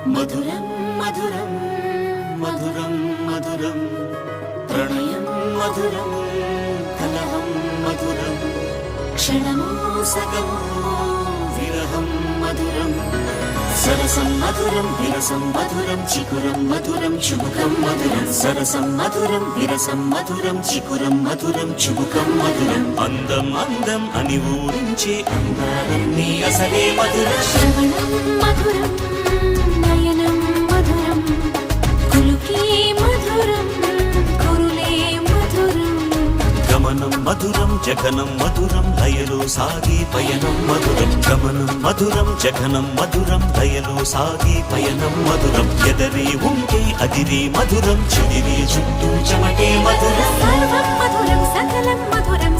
మధురం మధురం మధురం మధురం ప్రణయం మధురం కలహం మధురం క్షణమో సగమో విరహం మధురం సరసం మధురం విరసం మధురం చికురం మధురం చుబుకం మధురం సరసం మధురం విరసం మధురం చికురం మధురం చుబుకం మధురం అందం అందం అని ఊరించే అందాలన్నీ అసలే మధురం శ్రవణం మధురం నయనం మధురం కులుకే మధురం కురులే మధురం గమనం మధురం జగనం మధురం లయలో సాగి పయనం మధురం గమనం మధురం జగనం మధురం లయలో సాగి పయనం మధురం ఎదరి ఉంటే అదిరి మధురం చెదిరి చుట్టూ చెమటే మధురం సర్వం మధురం సకలం మధురం